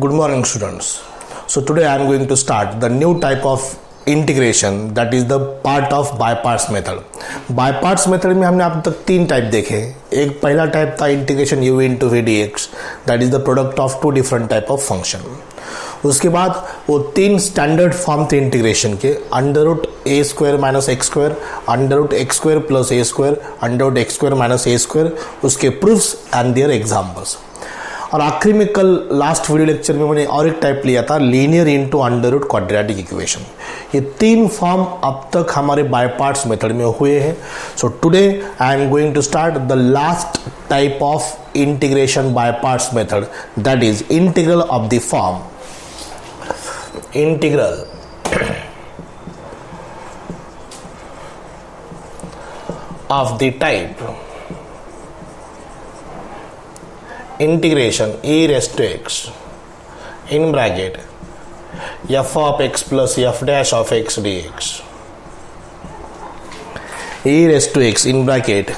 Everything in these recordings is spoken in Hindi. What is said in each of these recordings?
Good morning, students. So today I am going to start the new type of integration, that is the part of by parts method. By parts method में हमने अब तक तीन टाइप देखे. एक पहला टाइप था integration u into v dx, that is the product of two different type of function. उसके बाद वो तीन स्टैंडर्ड फॉर्म थे इंटीग्रेशन के, under root a square minus x square, under root x square plus a square, under root x square minus a square, उसके प्रूफ्स एंड देयर एग्जाम्पल्स. और आखिरी में कल लास्ट वीडियो लेक्चर में मैंने और एक टाइप लिया था, linear into under root quadratic equation. ये तीन फॉर्म अब तक हमारे बाय पार्ट्स मेथड में हुए हैं. So today I am going to start the last type of integration by parts method, that is integral of the form integral of the type integration e raised to x in bracket f of x plus f dash of x dx, e raised to x in bracket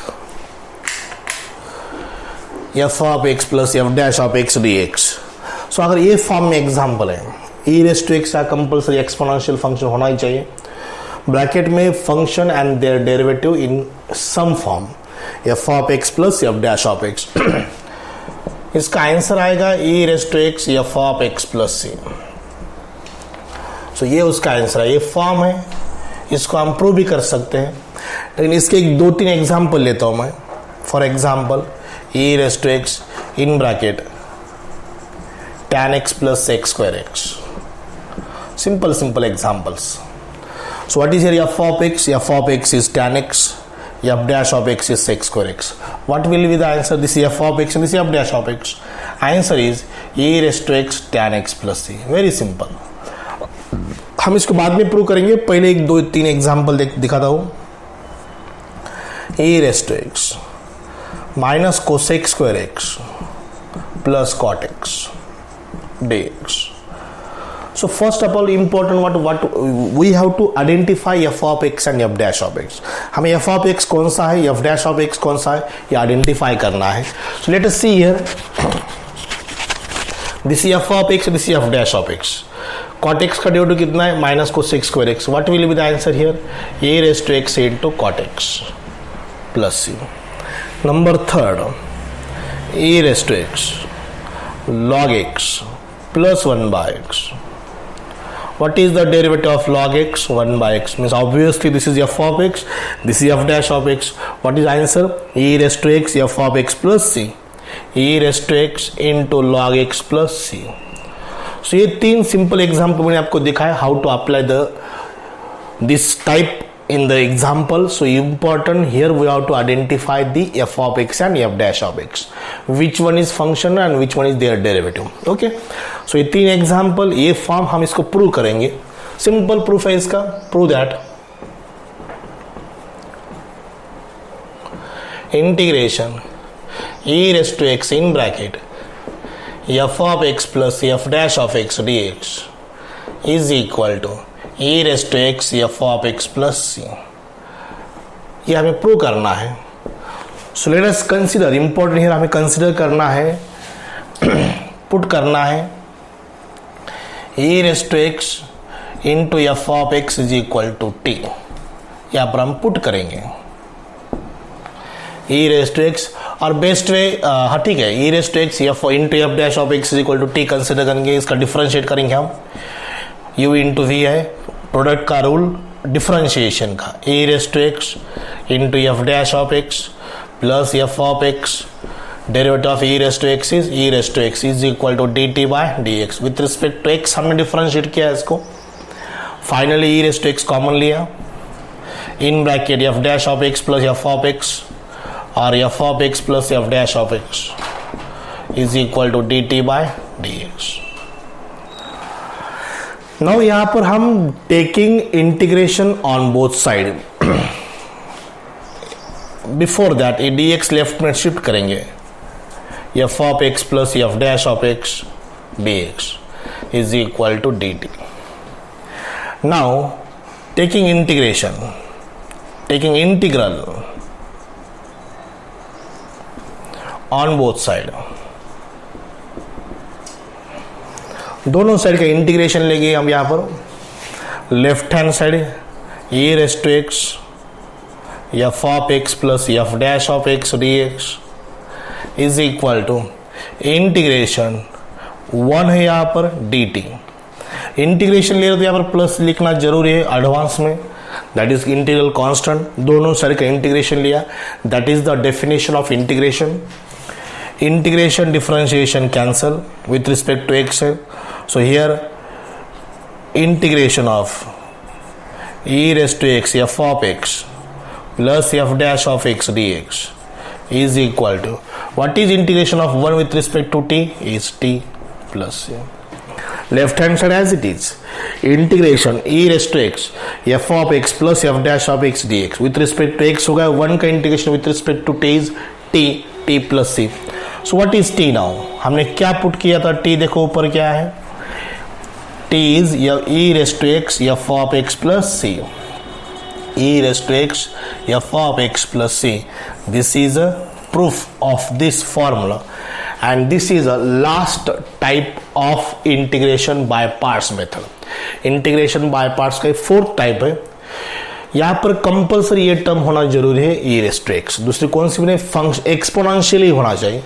f of x plus f dash of x dx. सो अगर ये फॉर्म में एग्जाम्पल है, e raised to x का कंपल्सरी एक्सपोनेंशियल फंक्शन होना ही चाहिए, ब्रैकेट में function and their derivative in some form f of x plus f dash of x. इसका आंसर आएगा e raise to x f of x plus c. So ये उसका आंसर है. ये फॉर्म है, इसको हम प्रूव भी कर सकते हैं, लेकिन इसके एक दो तीन एग्जाम्पल लेता हूं मैं. For example e raise to x in bracket tan x plus x square x. Simple examples. So what is here f of x? F of x is tan x, f dash of x is x square x. What will be the answer? This is f of x and this is f dash of x. Answer is e raised to x tan x plus c. Very simple. हम इसको बाद में प्रूव करेंगे, पहले एक दो तीन एग्जाम्पल दिखाता हूं. e raised to x minus cosec square x plus cot x dx. So first of all important what we have to identify f of x and f dash of x. हमें f of x कौन सा है, f dash of x कौन सा है, ये आइडेंटिफाई करना है. So let us see here. This is f of x, this is f dash of x. cot x का डेरिवेटिव कितना है, minus cosec square x. What will be the answer here? a raised to x into cot x plus c. Number third, a raised to x log x plus 1 by x. What is the derivative of log x? 1 by x means obviously this is f of x, this is f dash of x. What is answer? e raised to x f of x plus c, e raised to x into log x plus c. So ये तीन सिंपल एग्जाम्पल मैंने आपको दिखाया how to apply the this type in the example. So important here we have to identify the f of x and f dash of x, which one is function and which one is their derivative. Okay, so ये तीन एग्जाम्पल, ये फॉर्म हम इसको प्रूव करेंगे. सिंपल प्रूफ है इसका. Prove that integration e raised to x in bracket f of x plus f dash of x dx is equal to e raised to x f of x plus c. ये हमें प्रूव करना है. So let us consider, important here हमें कंसीडर करना है, पुट करना है e raised to x into f of x is equal to t. यहाँ पर हम पुट करेंगे e raised to x, और बेस्ट वे हाँ ठीक है, e raised to x f into f dash of x is equal to t consider करेंगे. इसका डिफरेंशिएट करेंगे हम, u इंटू वी है, प्रोडक्ट का रूल डिफरेंशिएशन का, e raised to x into f dash of x plus f of x, derivative of e raised to x is e raised to x is equal to dt by dx. With respect to x हमने डिफरेंशिएट किया है इसको, finally e raised to x common लिया, in bracket f dash of x plus f of x और f of x plus f dash of x is equal to dt by dx. Now यहां पर हम taking integration on both side. Before that ये dx लेफ्ट में शिफ्ट करेंगे, f of x plus f dash of x dx is equal to dt. Now taking integration, taking integral on both side. दोनों साइड का इंटीग्रेशन लेंगे हम यहाँ पर। Left hand side e raise to x f of x plus f dash of x d x is equal to integration 1 है यहाँ पर dt। इंटीग्रेशन ले रहे तो यहाँ पर प्लस लिखना जरूरी है एडवांस में, दैट इज इंटीग्रल कांस्टेंट। दोनों साइड का इंटीग्रेशन लिया, that is the definition of integration. Integration differentiation cancel with respect to x है, so here integration of e raise to x f of x plus f dash of x d x is equal to, what is integration of 1 with respect to t is t plus a. Left hand side as it is, integration e raised to x f of x plus f dash of x dx with respect to x होगा 1 का integration with respect to t is t plus c. So what is t now? हमने क्या पुट किया था? t देखो ऊपर क्या है, t is e raised to x f of x plus c, e raised to x f of x plus c. This is a proof of this formula and this is a last type of integration by parts method. Integration by parts का 4th टाइप है। यहाँ पर कंपल्सरी ये टर्म होना जरूरी है e raised to x। दूसरी कौन सी बने? फंक्शन एक्सपोनेंशियली होना चाहिए,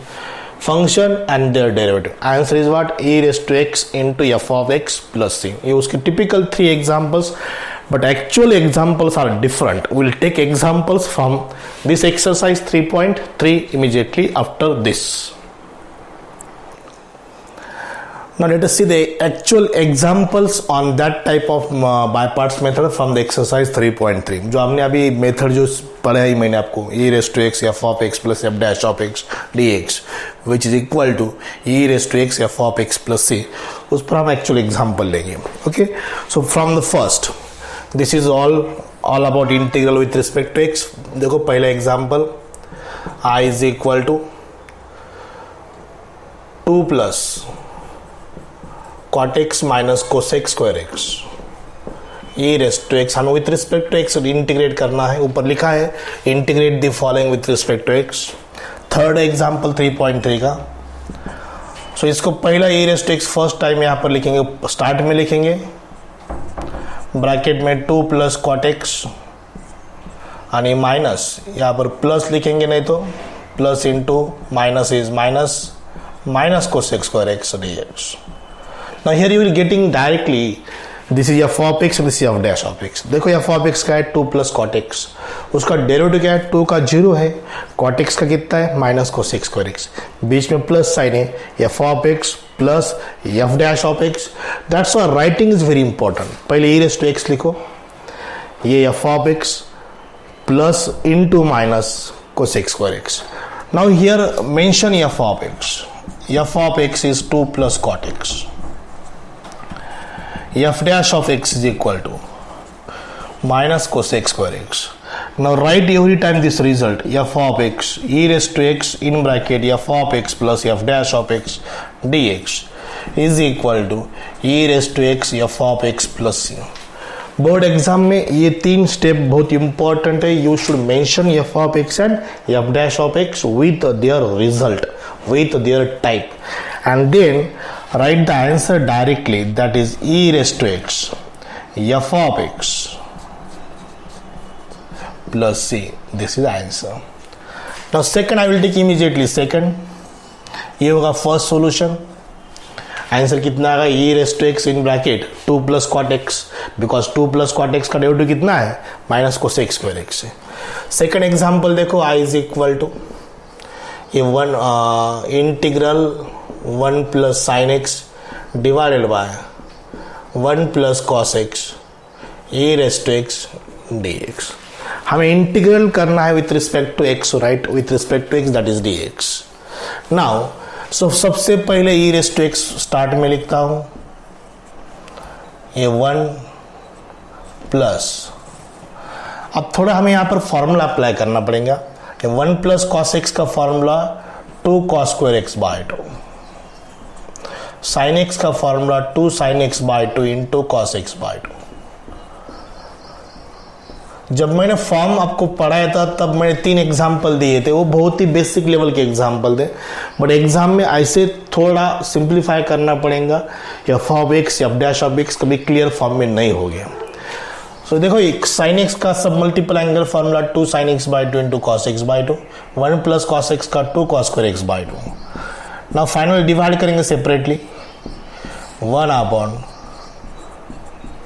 function and their derivative. Answer is what? e raised to x into f of x plus c। ये उसके typical 3 examples, but actual examples are different. We'll take examples from this exercise 3.3 immediately after this. Now let us see the actual examples on that type of by parts method from the exercise 3.3. जो हमने अभी मेथड जो पढ़ा है मैंने आपको, e raised to x f of x plus f dash of x dx which is equal to e raised to x f of x plus c, उस पर हम actual example लेंगे। Okay, so from the first, this is all about integral with respect to x। देखो पहला example, i is equal to 2 plus cot x minus cosec square x e raised to x। हमें with respect to x integrate करना है, ऊपर लिखा है integrate the following with respect to x। Third example 3.3 का, सो इसको पहला e raised to x first time यहाँ पर लिखेंगे, स्टार्ट में लिखेंगे ब्रैकेट में 2 प्लस कॉट एक्स आणि माइनस, यहाँ पर प्लस लिखेंगे नहीं तो plus into minus is minus minus cosec square x d x. Now here you will getting directly this is f of x, this is F dash of x. देखो एफ ऑफ एक्स का है 2 प्लस कॉट एक्स, उसका डेरिवेटिव क्या है? 2 का 0 है, कॉट एक्स का कितना है? माइनस कोसेक स्क्वायर एक्स, बीच में प्लस साइन है, f of x plus f dash of x. That's why writing is very important. पहले e रेज़ टू एक्स लिखो, ये f of x plus into minus cosec square x. Now here mention f of x, f of x is 2 plus cot x, f dash of x is equal to minus cosec square x. Now write every time this result, f of x e raised to x in bracket f of x plus f dash of x dx is equal to e raised to x f of x plus c. Board exam में ये 3 स्टेप बहुत इंपॉर्टेंट है। You should mention f of x and f dash of x with their result, with their type, and then write the answer directly, that is e raised to x f of x plus c. This is the answer. Now second I will take immediately second, ये होगा फर्स्ट सॉल्यूशन। आंसर कितना आएगा? e raised to x in bracket 2 plus cot x, because 2 plus cot x का डेरिवेटिव कितना है? माइनस कोसेक स्क्वायर एक्स है। सेकंड एग्जांपल देखो, i is equal to ये 1 इंटीग्रल 1 plus sine x divided by 1 plus cos x e raised to x dx। हमें इंटीग्रल करना है with respect to x, right, with respect to x, that is dx। Now so सबसे पहले e raised to x start में लिखता हूं, ये 1 प्लस, अब थोड़ा हमें यहां पर फॉर्मूला अप्लाई करना पड़ेगा। 1 प्लस कॉस एक्स का formula 2 cos square x by 2, sine x का formula 2 sine x by 2 into cos x by 2। जब मैंने फॉर्म आपको पढ़ाया था तब मैंने 3 एग्जाम्पल दिए थे, वो बहुत ही बेसिक लेवल के एग्जाम्पल थे, बट एग्जाम में ऐसे थोड़ा सिंप्लीफाई करना पड़ेगा। F of x, F dash of x कभी क्लियर फॉर्म में नहीं हो गया। सो देखो एक साइन एक्स का sub multiple angle formula 2 sin x by 2 into cos x by 2, 1 plus cos x का 2 cos square x by 2। Now final divide करेंगे separately, 1 upon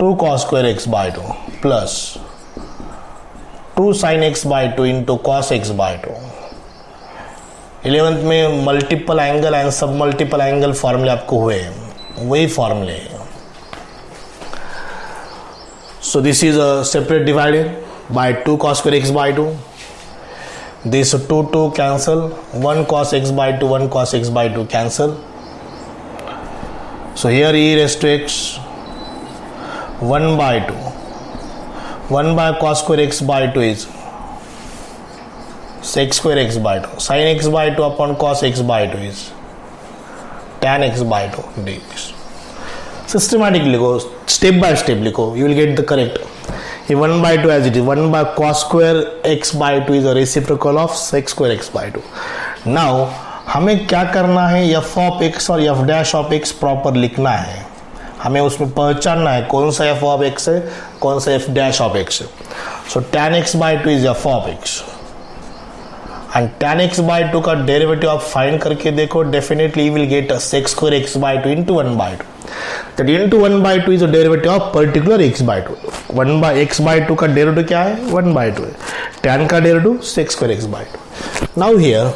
2 cos square x by 2 plus 2 sin x by 2 into cos x by 2। 11th में multiple angle and sub multiple angle फॉर्मूले आपको हुए, वही फॉर्मूले। So this is a separate divided by 2 cos square x by 2. This 2 cancel, 1 cos x by 2, 1 cos x by 2 cancel. So here e raised to x 1 by 2, 1 by cos square x by 2 is sec square x by 2, sin x by 2 upon cos x by 2 is tan x by 2 dx. Systematic लिखो, स्टेप बाय स्टेप लिखो, you will get the correct. ये 1 by 2 as it is, 1 by cos square x by 2 is a reciprocal of sec square x by 2। Now हमें क्या करना है, f ऑफ x और f dash of x proper लिखना है, हमें उसमें पहचानना है कौन सा f ऑफ x है, कौन सा f डैश ऑफ x है। सो tan x by 2 is f of x and tan x by 2 का डेरिवेटिव आप फाइंड करके देखो, definitely will get a sec square x by 2 into 1 by 2। That into 1 by 2 is a derivative of particular x by 2। 1 by x by 2 का डेरिवेटिव क्या है, 1 by 2 है। tan का derivative sec square x by 2। Now here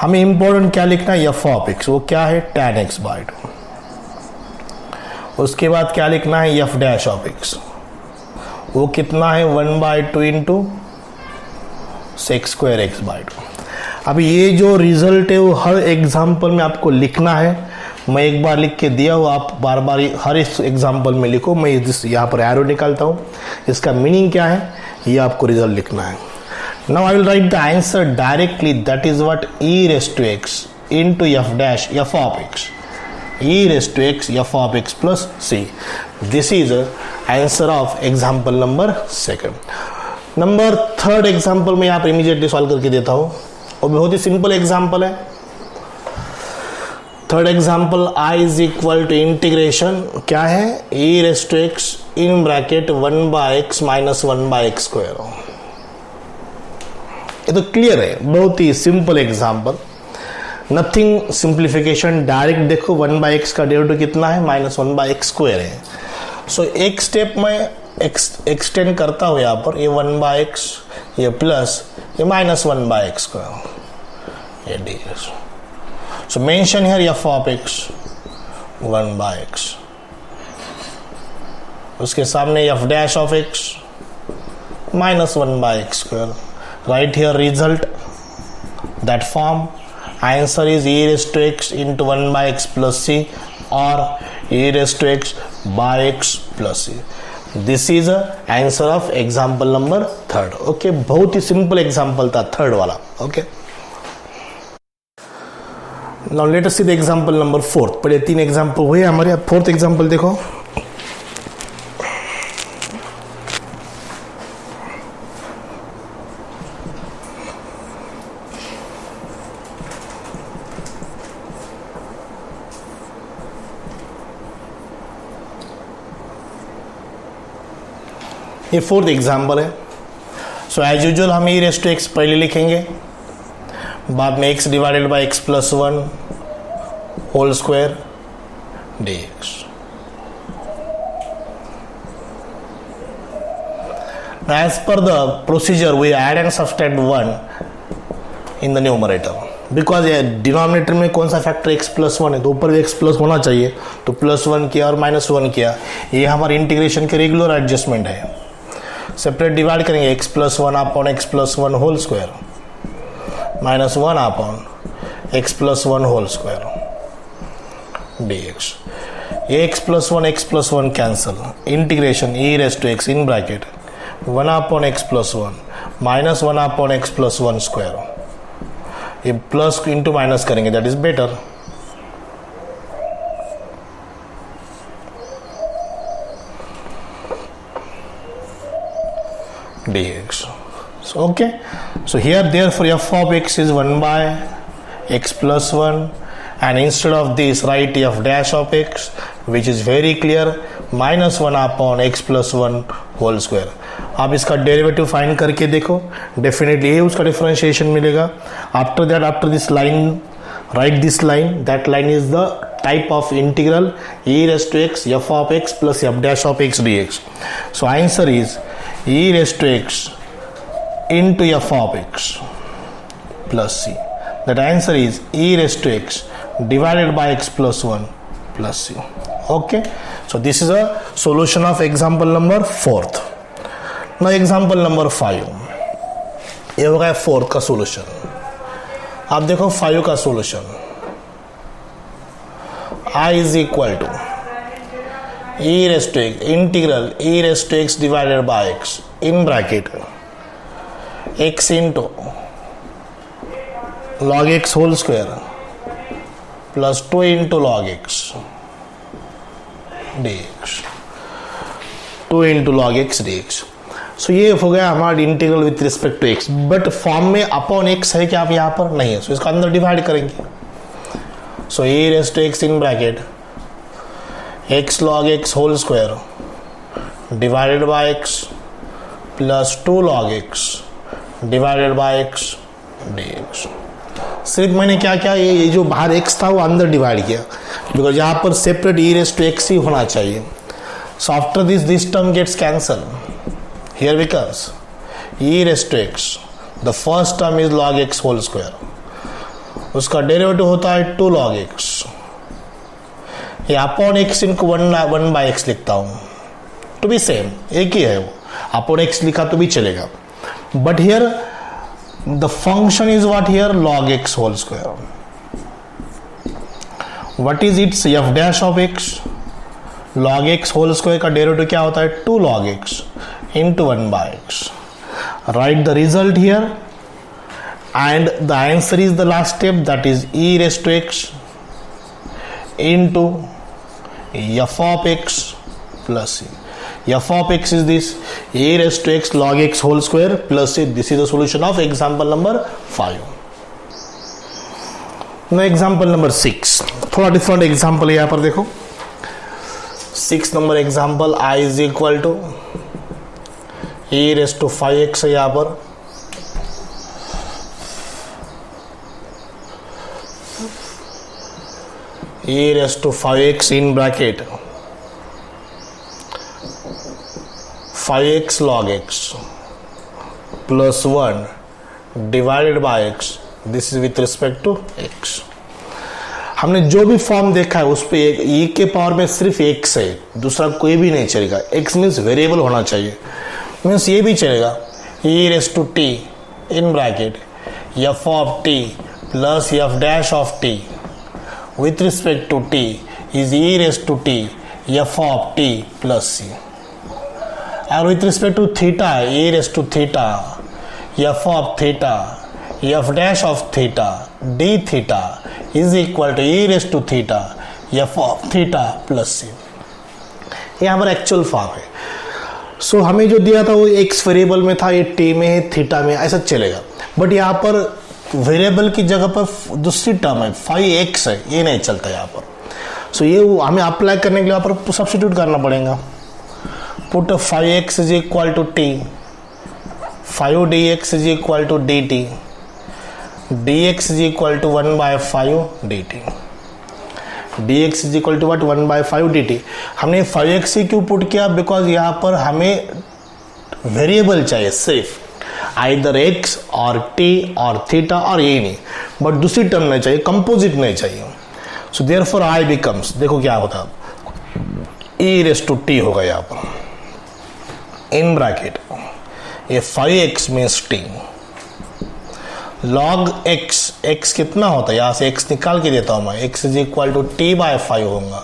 हमें इंपॉर्टेंट क्या लिखना है, f ऑफ x, वो क्या है tan x by 2। उसके बाद क्या लिखना है, f डैश ऑफ x, वो कितना है 1 by 2 into sec square x by 2। अब ये जो रिजल्ट है वो हर एग्जाम्पल में आपको लिखना है, मैं एक बार लिख के दिया हूँ, आप बार बार हर इस एग्जाम्पल में लिखो। मैं यहाँ पर एरो निकालता हूँ, इसका मीनिंग क्या है ये आपको रिजल्ट लिखना है। Now I will write the answer directly, that is what e raise to x into f dash f of x, e raise to x f of x plus c। This is answer of example number 2। Number 3 example में यहाँ पर इमीडिएटली सॉल्व करके देता हूँ, और बहुत ही सिंपल एग्जाम्पल है। Third example I is equal to integration क्या है, e raise to x in bracket 1 by x minus 1 by x square. ये तो क्लियर है, बहुत ही simple example, nothing simplification, direct देखो 1 बाय x का डेरिवेटिव कितना है, माइनस 1 बाय x स्क्वायर है। सो एक स्टेप में एक्सटेंड करता हूँ यहाँ पर, ये 1 बाय x, ये प्लस, ये माइनस 1 बाय x स्क्वायर, ये ds। So mention here f of x 1 by x, उसके सामने f dash of x minus 1 by x square। Write here result, that form answer is e raised to x into 1 by x plus c or e raised to x by x plus c। This is a answer of example number 3। Okay, बहुत ही simple example था 3rd वाला। Okay, now let us see the example number 4। पहले 3 एग्जाम्पल हुए हमारे, अब 4th एग्जाम्पल देखो। ये 4th एग्जाम्पल है। सो एज यूजुअल हम e रेज टू x पहले लिखेंगे, बाद में x divided by x plus 1 whole square dx। As per the procedure we add and subtract 1 in the numerator, because denominator में कौन सा फैक्टर x प्लस 1 है, तो ऊपर भी x प्लस होना चाहिए, तो प्लस 1 किया और माइनस 1 किया, ये हमारे इंटीग्रेशन के रेगुलर एडजस्टमेंट है। सेपरेट डिवाइड करेंगे x plus 1 upon x plus 1 whole square minus 1 upon x plus 1 whole square dx। ये x plus 1 cancel, integration e raise to x in bracket 1 upon x plus 1 minus 1 upon x plus 1 square, ये प्लस इंटू माइनस करेंगे, that is better. dx. So okay, so here therefore f of x is 1 by x plus 1, and instead of this write f dash of x, which is very clear, minus 1 upon x plus 1 whole square. आप इसका डेरिवेटिव फाइंड करके देखो, डेफिनेटली ये उसका डिफरेंशिएशन मिलेगा. After that, after this line, right this line, that line is the type of integral e raised to x f of x plus f dash of x dx. So answer is e raised to x into f of x plus c. That answer is e raised to x divided by x plus 1 plus c. Okay, so this is a solution of example number 4th. Now example number 5, ये होगा 4th का solution. आप देखो 5 का solution. I is equal to e raised to x integral e raised to x divided by x in bracket x into log x whole square plus 2 into log x dx, 2 into log x dx. सो ये हो गया हमारा integral with respect to x, but form में अपॉन एक्स है क्या आप यहाँ पर? नहीं है. सो इसका अंदर डिवाइड करेंगे. So e raised to x in bracket x log x whole square divided by x plus 2 log x divided by x dx. सिर्फ मैंने क्या किया, ये जो बाहर x था वो अंदर डिवाइड किया, बिकॉज यहाँ पर separate e raised to x ही होना चाहिए. So after this term gets cancelled. Here becomes e raised to x, the first term is log x whole square, उसका डेरिवेटिव होता है 2 log x. ये अपॉन x इनको 1 by x लिखता हूं टू बी सेम, एक ही है वो. अपॉन x लिखा तो भी चलेगा, but here the function is what here? log x whole square. What is its f dash of x? log x whole square का डेरिवेटिव क्या होता है? 2 log x into 1 by x. Right the result here. And the answer is the last step, that is e raised to x into f of x plus c. F of x is this e raised to x log x whole square plus c. This is the solution of example number 5. Now example number 6, थोड़ा डिफरेंट एग्जाम्पल यहाँ पर देखो. 6 number example, i is equal to e raised to 5x है यहाँ पर. e raised to 5x in bracket 5x log x plus 1 divided by x. This is with respect to x. हमने जो भी फॉर्म देखा है उस पे e के पावर में सिर्फ x है, दूसरा कोई भी नहीं चलेगा. x मीन्स वेरिएबल होना चाहिए, मीन्स ये भी चलेगा. e raised to t in bracket f of t plus f dash of t with respect to t is e raised to t f of t plus c. And with respect to theta, e raised to theta f of theta f dash of theta d theta is equal to e raised to theta f of theta plus c. ये हमारा एक्चुअल फॉर्म है. सो हमें जो दिया था वो x वेरिएबल में था, ये t में है, थीटा में, ऐसा चलेगा. बट यहाँ पर वेरिएबल की जगह पर दूसरी टर्म है 5x है, ये नहीं चलता यहाँ पर. सो ये हमें अप्लाई करने के लिए यहाँ पर सब्स्टिट्यूट करना पड़ेगा. Put 5x is equal to t, 5 dx is equal to dt, dx is equal to 1 by 5 dt, dx is equal to what? 1 by 5 dt. हमने 5x ही क्यों पुट किया? बिकॉज यहाँ पर हमें वेरिएबल चाहिए सिर्फ, आइदर x और t और थीटा और ये नहीं, बट दूसरी टर्म नहीं चाहिए, कंपोजिट नहीं चाहिए. सो देयरफॉर i बिकम्स, देखो क्या होता है, e रेस टू t होगा यहाँ पर इन ब्रैकेट. ये 5x means t log x, x कितना होता है? यहाँ से x निकाल के देता हूं मैं, x is equal to t by 5 होगा.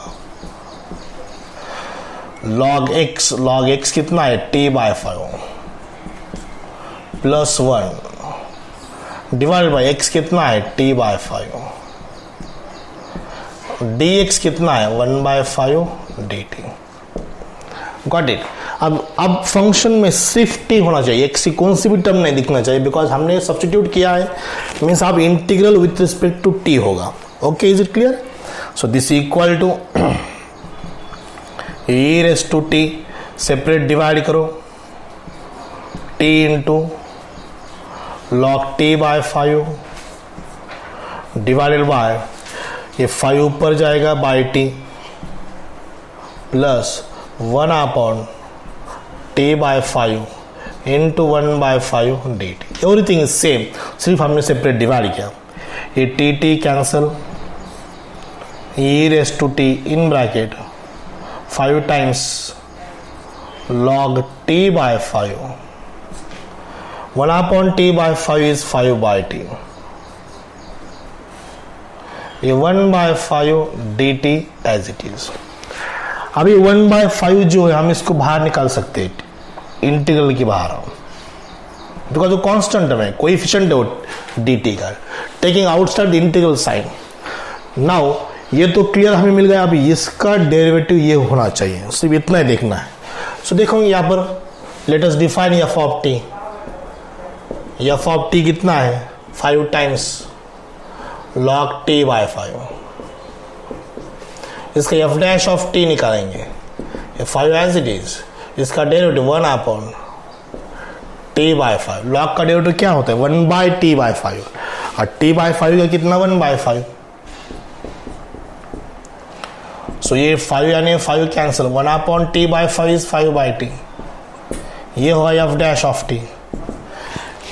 log x कितना है? t by 5 plus 1 divide by x कितना है? t by 5. dx कितना है? 1 by 5 dt. Got it. अब फंक्शन में सिर्फ टी होना चाहिए, एक्स की कौन सी भी टर्म नहीं दिखना चाहिए, बिकॉज हमने सब्स्टिट्यूट किया है, मीन्स आप integral with respect to t होगा। Okay, is it clear? So this equal to e raise to t, separate divide करो, t into log t by 5 divided by, ये 5 ऊपर जाएगा by t plus 1 upon t by 5 into 1 by 5 d t. Everything is same, सिर्फ हमने सेपरेट डिवाइड किया। ये t t cancel, e raise to t in bracket 5 times log t by 5, 1 upon t by 5 is 5 by t, ये 1 by 5 d t as it is. अभी 1 बाय 5 जो है हम इसको बाहर निकाल सकते हैं, इंटीग्रल की बाहर, बिकॉज वो कांस्टेंट है, कोएफिशिएंट है वो डी टी का, taking outside the integral sign. Now ये तो क्लियर हमें मिल गया, अभी इसका डेरिवेटिव ये होना चाहिए, सिर्फ इतना ही देखना है। सो देखो यहाँ पर let us define F of t. F of t कितना है? 5 टाइम्स log टी बाय 5। इसका एफ डैश ऑफ टी निकालेंगे, ये 5 एज इट इज, इसका derivative 1 upon t by 5। log का डेरिवेटिव क्या होता है? 1 बाय टी बाय 5, और टी बाय 5 का कितना? 1 बाय 5। सो ये 5 यानी 5 cancel, 1 upon t by 5 is 5 by t, ये होगा f dash of t.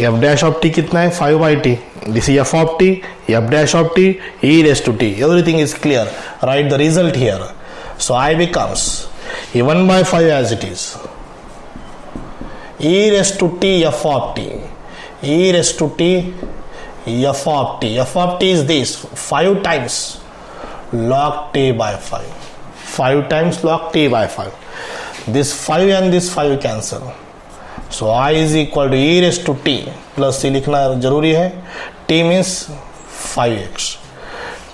F dash of t कितना है? 5 by t. This is f of t, f dash of t, e raise to t. Everything is clear, write the result here. So I becomes 1 by 5 as it is, e raise to t f of t, e raise to t f of t. F of t is this 5 times log t by 5, 5 times log t by 5। This 5 and this 5 cancel, so I is equal to e raise to t plus c लिखना जरूरी है। t means 5x,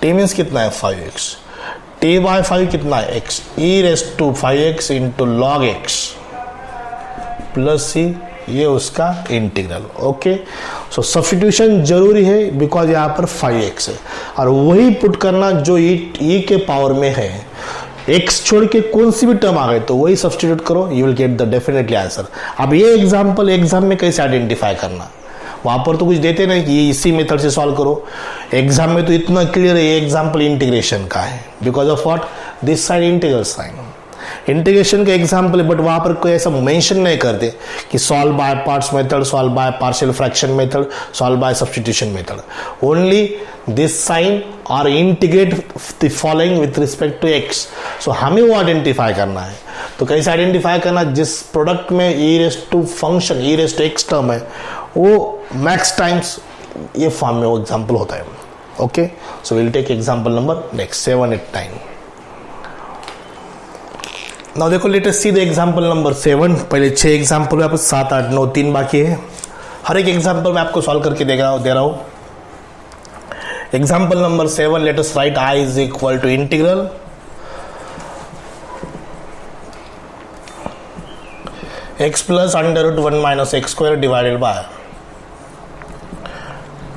t means कितना है? 5x, t बाय 5 कितना है? x, e raise to 5x into log x plus c, ये उसका इंटीग्रल। ओके, सो सब्स्टिट्यूशन जरूरी है बिकॉज यहाँ पर 5x है, और वही पुट करना जो e के पावर में है। x छोड़ के कौन सी भी टर्म आ गए तो वही सब्स्टिट्यूट करो, you will get the definitely answer. अब ये एग्जांपल एग्जाम में कैसे आइडेंटिफाई करना, वहां पर तो कुछ देते नहीं कि ये इसी मेथड से सॉल्व करो। एग्जाम में तो इतना क्लियर है, ये एग्जांपल इंटीग्रेशन का है, because of what? This sine integral sine, integration का एग्जाम्पल है, बट वहां पर कोई ऐसा मेंशन नहीं करते कि solve by parts method, solve by partial fraction method, solve by substitution method. Only this sine और integrate the following with respect to x. So हमें वो आइडेंटिफाई करना है। तो कैसे आइडेंटिफाई करना? जिस प्रोडक्ट में e raise to function, e raise to x term है, वो मैक्स टाइम्स ये फॉर्म में वो एग्जाम्पल होता है। Okay, so will take example number next 7, 8, 9। Now देखो, let us see the example number 7। पहले 6 एग्जांपल में आपको 7, 8, 9, 3 बाकी है। हर एक एग्जांपल में आपको सॉल्व करके दे रहा हूं। Example number 7, let us write I is equal to integral x plus under root 1 minus x square divided by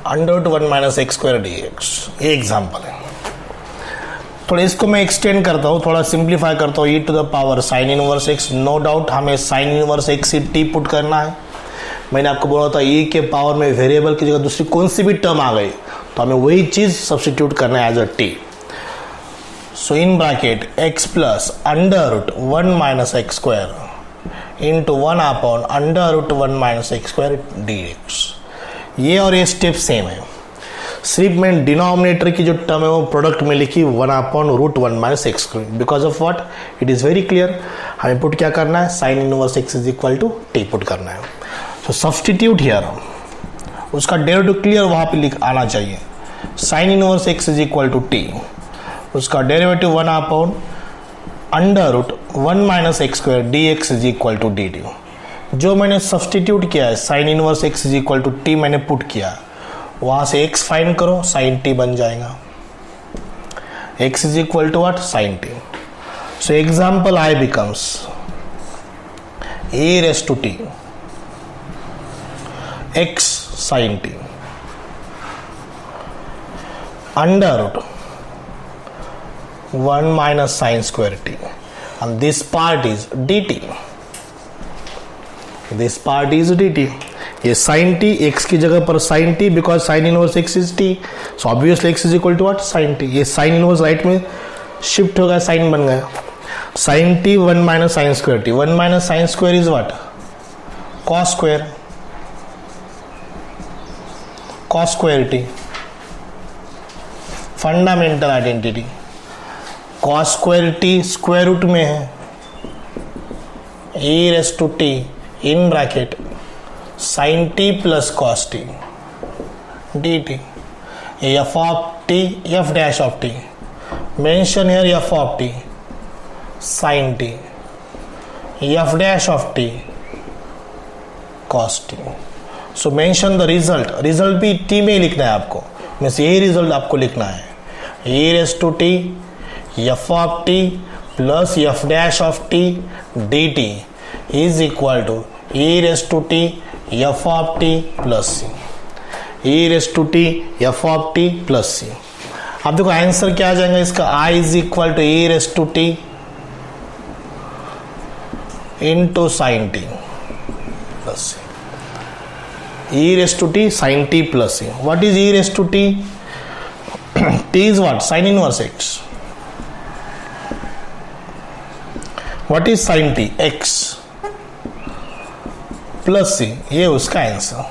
under root 1 minus x square dx। ये एग्जांपल है। थोड़ा इसको मैं एक्सटेंड करता हूँ, थोड़ा सिंप्लीफाई करता हूँ। E to the power sine inverse x, no doubt हमें साइन इनवर्स एक्स ही टी पुट करना है। मैंने आपको बोला था ई के पावर में वेरिएबल की जगह दूसरी कौन सी भी टर्म आ गई तो हमें वही चीज सब्स्टिट्यूट करना है as a t. So in bracket x plus under root 1 minus x square into 1 upon under root 1 minus x square dx। ये और ये स्टेप सेम है, सिर्फ मैं डिनोमिनेटर की जो टर्म है वो प्रोडक्ट में लिखी 1 upon root 1 minus x square. Because of what? It is very clear. हमें पुट क्या करना है? Sine inverse x is equal to t put करना है। सो सब्स्टिट्यूट हियर, उसका डेरिवेटिव क्लियर वहां पे लिख आना चाहिए। Sine inverse x is equal to t, उसका derivative 1 upon under root 1 minus x square dx is equal to dt। जो मैंने सब्स्टिट्यूट किया है sine inverse x is equal to t मैंने पुट किया, वहां से x फाइंड करो, साइन टी बन जाएगा। x is equal to what? Sine t. So example I becomes e raise to t x sine t under root 1 minus sin square t, and this part is dt. This part is dt. ये sin t x की जगह पर sin t because sin inverse x is t, so obviously x is equal to what? sin t. ये sin inverse राइट में शिफ्ट हो गया, sin बन गया. sin t 1 minus sin square t. 1 minus sin square is what? cos square. cos square t. Fundamental identity. cos square t square root में है e raise to t in bracket sin t plus cos t dt. f of t f dash of t mention here f of t sin t f dash of t cos t. So mention the result भी टी में ही लिखना है आपको, मीन्स यही रिजल्ट आपको लिखना है. e raise to t f of t plus f dash of t dt is equal to e raised to t f of t plus c. e raised to t f of t plus c. अब देखो आंसर क्या आ जाएगा इसका, i is equal to e raised to t into sin t plus c. e raised to t sin t plus c. What is e raised to t? t is what? Sin inverse x. What is sin t? x plus c. ये उसका answer.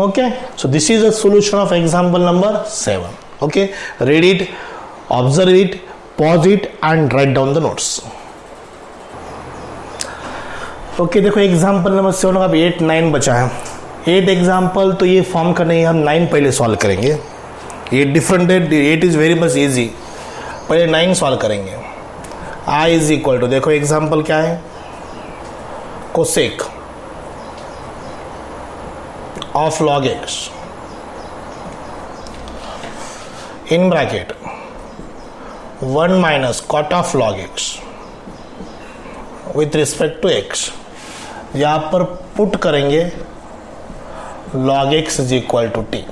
Okay, so this is a solution of example number 7. Okay, read it, observe it, pause it and write down the notes. Okay, देखो एग्जाम्पल नंबर 7 का 8 9 बचा है. 8 एग्जाम्पल तो ये फॉर्म करने ही हम 9 पहले सॉल्व करेंगे. ये डिफरेंट है, 8 इज वेरी मच इजी. पहले 9 सॉल्व करेंगे. i इज इक्वल टू, देखो एग्जाम्पल क्या है, cosec of log x in bracket 1 minus cot of log x with respect to x. यहां पर पुट करेंगे log x is equal to t.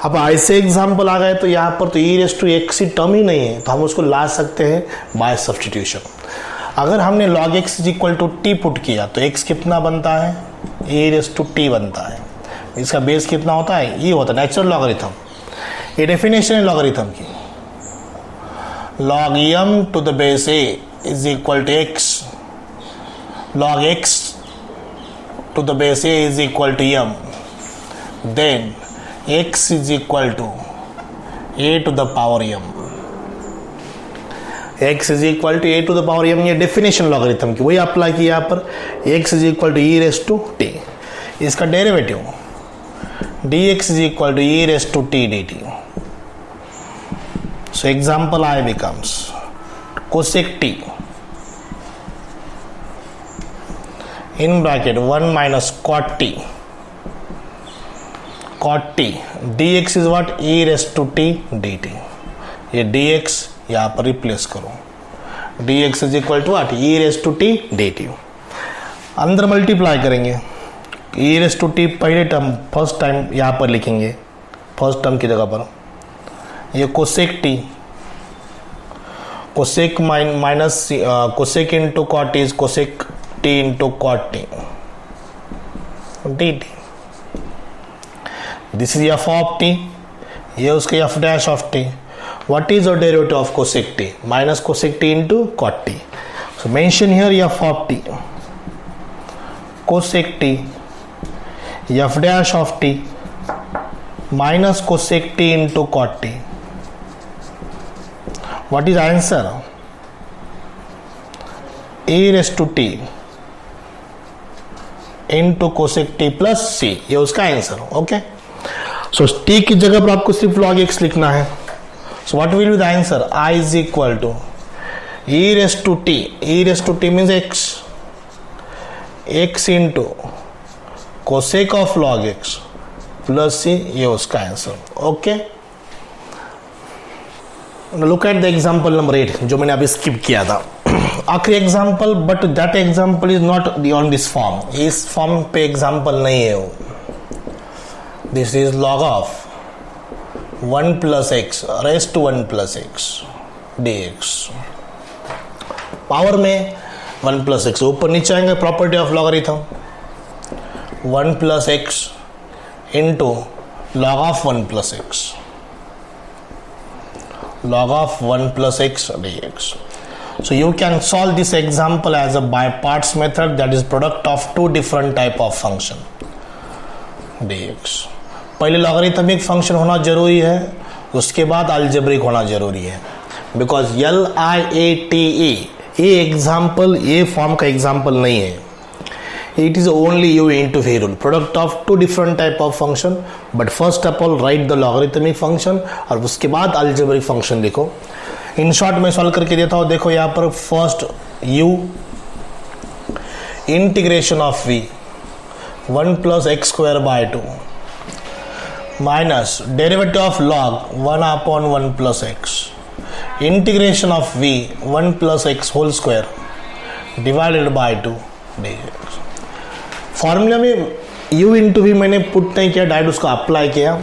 अब ऐसे एग्जाम्पल आ गए तो यहाँ पर तो e raise to x term ही नहीं है, तो हम उसको ला सकते हैं बाय सब्स्टिट्यूशन. अगर हमने log x is equal to t put किया तो x कितना बनता है, e रेस टू टी बनता है. इसका बेस कितना होता है, e होता है, नेचुरल लॉगरिथम. ये डेफिनेशन है लॉगरिथम की. log m to the base a is equal to x. log x to the base a is equal to m. Then x is equal to a to the power m. x is equal to a to the power m. ये डेफिनेशन लॉगरिथम की वही अप्लाई की यहाँ पर. x is equal to e raised to t. इसका derivative dx is equal to e raised to t dt. So example I becomes cosec t in bracket 1 minus cot t cot t dx is what, e raised to t dt. ये dx यहाँ पर रिप्लेस करो, dx is equal to what, e raised to t dt. अंदर मल्टीप्लाई करेंगे, e raised to t पहले टर्म फर्स्ट टाइम यहाँ पर लिखेंगे, फर्स्ट टर्म की जगह पर. ये cosec t, cosec minus cosec into cot is cosec t into cot t dt. This is f of t, ये उसके f dash of t. What is the derivative of cosec t? Minus cosec t into cot t. So mention here f of t, cosec t, f dash of t minus cosec t into cot t. What is answer? e raised to t into cosec t plus c. ये उसका आंसर. ओके, सो t की जगह पर आपको सिर्फ log x लिखना है. So what will be the answer, i is equal to e raised to t. e raised to t means x, x into cosec of log x plus c. ये उसका answer. Okay, look at the example number 8 जो मैंने अभी स्किप किया था. आखिरी example, but that example is not on this form, इस फॉर्म पे एग्जाम्पल नहीं है वो. This is log of 1 plus x raised to 1 plus x dx. Power में 1 plus x, ऊपर नीचे आएंगे property of logarithm 1 plus x into log of 1 plus x, log of 1 plus x dx. So you can solve this example as a by parts method, that is product of two different type of function dx. पहले लॉगरिथमिक फंक्शन होना जरूरी है, उसके बाद अलजेब्रिक होना जरूरी है, बिकॉज LIATE ये एग्जाम्पल ये फॉर्म का एग्जाम्पल नहीं है. It is only u into v rule, product of two different type of function, but first of all write the logarithmic function और उसके बाद अलजेब्रिक फंक्शन लिखो. इन शॉर्ट में सॉल्व करके देता हूं. देखो यहाँ पर first u integration of v 1 plus x square by 2 minus derivative of log 1 upon 1 plus x integration of v 1 plus x whole square divided by 2 dx. Formula में u इंटू वी मैंने पुट नहीं किया, डायरेक्ट उसको अप्लाई किया.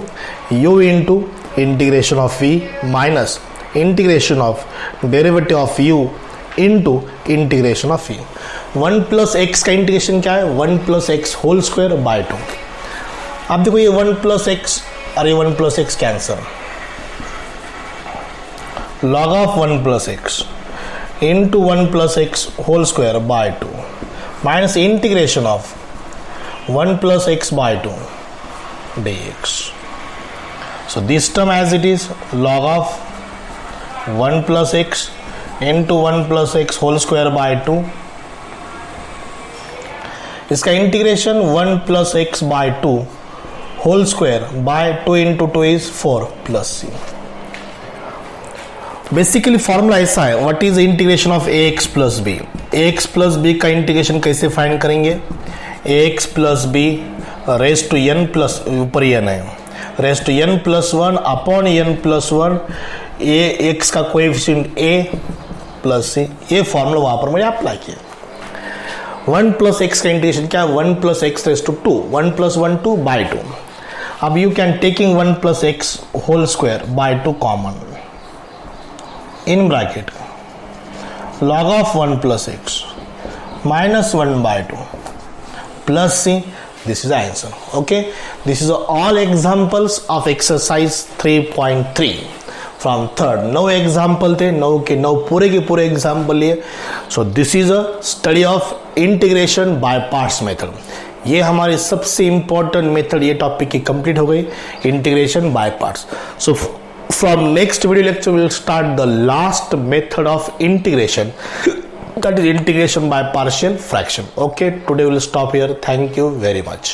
u into integration of v minus integration of derivative of u into integration of v. 1 plus x का इंटीग्रेशन क्या है? 1 plus x whole square by 2. अब देखो ये 1 plus x और ये 1 plus x cancer, log of 1 plus x into 1 plus x whole square by 2 minus integration of 1 plus x by 2 dx. So this term as it is log of 1 plus x into 1 plus x whole square by 2, इसका integration 1 plus x by 2 whole square by 2 into 2 is 4 plus c. Basically formula ऐसा है, what is integration of ax plus b. ax plus b का इंटीग्रेशन कैसे फाइंड करेंगे? ax plus b raise to n plus ऊपर n है, raise to n plus 1 upon n plus 1 ax का कोएफिशिएंट a plus c. ये फॉर्मूला वहां पर मैंने अप्लाई किया. 1 plus x का इंटीग्रेशन क्या है? 1 plus x raise to 2, 1 plus 1 2 by 2. अब you can taking 1 plus x whole square by 2 common in bracket log of 1 plus x minus 1 by 2 plus c. This is the answer. Okay, this is all examples of exercise 3.3 from third. 9 example थे, 9 के 9 पूरे के पूरे एग्जाम्पल लिए. So this is a study of integration by parts method. ये हमारी सबसे इंपॉर्टेंट मेथड, ये टॉपिक की कंप्लीट हो गई, integration by parts. So from next video lecture will start the last method of integration, that is integration by partial fraction. Okay, today we'll stop here. Thank you very much.